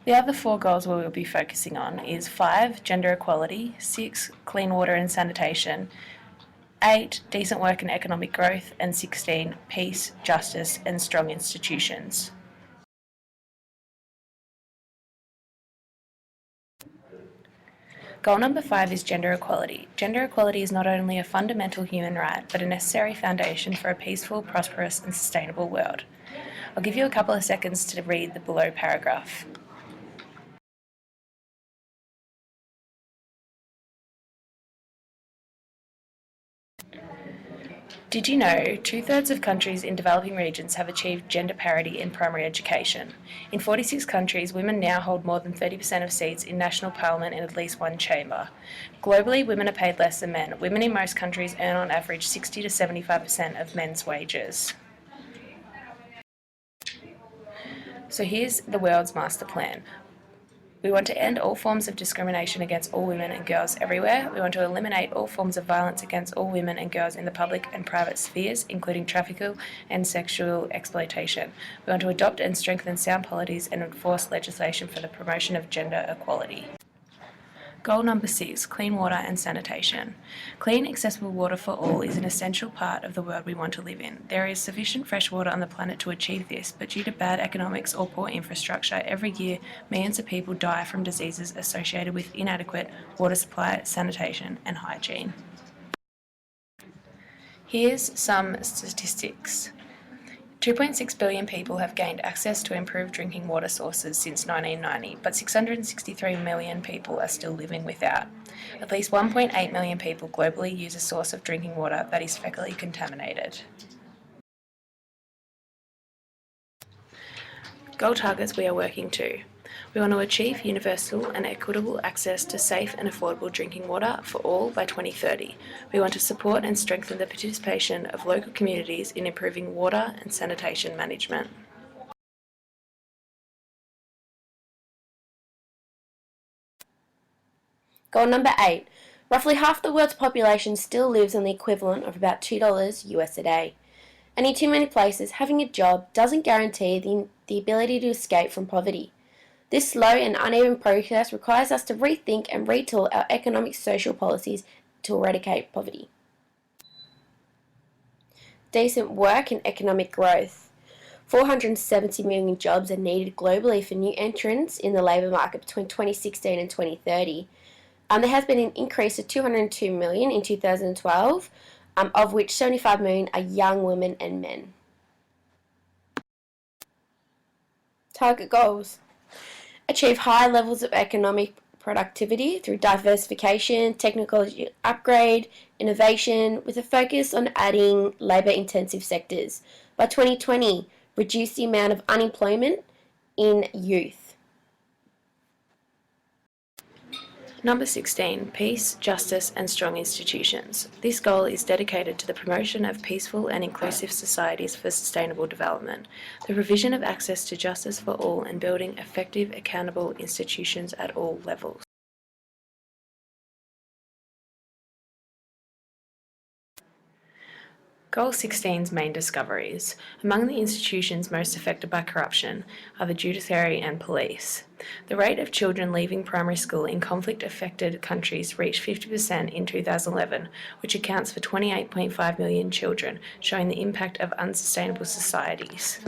The other four goals we will be focusing on is 5, gender equality, 6, clean water and sanitation, 8, decent work and economic growth, and 16, peace, justice and strong institutions. Goal number 5 is gender equality. Gender equality is not only a fundamental human right, but a necessary foundation for a peaceful, prosperous and sustainable world. I'll give you a couple of seconds to read the below paragraph. Did you know 2/3 of countries in developing regions have achieved gender parity in primary education? In 46 countries, women now hold more than 30% of seats in national parliament in at least one chamber. Globally, women are paid less than men. Women in most countries earn on average 60 to 75% of men's wages. So here's the world's master plan. We want to end all forms of discrimination against all women and girls everywhere. We want to eliminate all forms of violence against all women and girls in the public and private spheres, including trafficking and sexual exploitation. We want to adopt and strengthen sound policies and enforce legislation for the promotion of gender equality. Goal number 6, clean water and sanitation. Clean, accessible water for all is an essential part of the world we want to live in. There is sufficient fresh water on the planet to achieve this, but due to bad economics or poor infrastructure, every year millions of people die from diseases associated with inadequate water supply, sanitation and hygiene. Here's some statistics. 2.6 billion people have gained access to improved drinking water sources since 1990, but 663 million people are still living without. At least 1.8 million people globally use a source of drinking water that is fecally contaminated. Goal targets we are working to. We want to achieve universal and equitable access to safe and affordable drinking water for all by 2030. We want to support and strengthen the participation of local communities in improving water and sanitation management. Goal number 8. Roughly half the world's population still lives on the equivalent of about $2 US a day. And in too many places, having a job doesn't guarantee the ability to escape from poverty. This slow and uneven process requires us to rethink and retool our economic social policies to eradicate poverty. Decent work and economic growth. 470 million jobs are needed globally for new entrants in the labour market between 2016 and 2030. There has been an increase of 202 million in 2012, of which 75 million are young women and men. Target goals. Achieve high levels of economic productivity through diversification, technology upgrade, innovation, with a focus on adding labour-intensive sectors. By 2020, reduce the amount of unemployment in youth. Number 16, peace, justice and strong institutions. This goal is dedicated to the promotion of peaceful and inclusive societies for sustainable development, the provision of access to justice for all and building effective, accountable institutions at all levels. Goal 16's main discoveries. Among the institutions most affected by corruption are the judiciary and police. The rate of children leaving primary school in conflict-affected countries reached 50% in 2011, which accounts for 28.5 million children, showing the impact of unsustainable societies.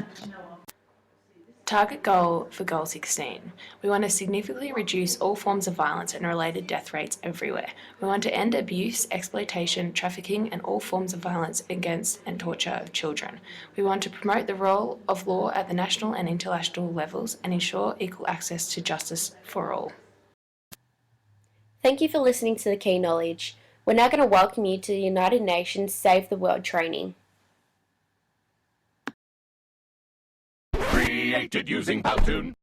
Target goal for Goal 16. We want to significantly reduce all forms of violence and related death rates everywhere. We want to end abuse, exploitation, trafficking and all forms of violence against and torture of children. We want to promote the role of law at the national and international levels and ensure equal access to justice for all. Thank you for listening to the Key Knowledge. We're now going to welcome you to the United Nations Save the World training. Created using Powtoon.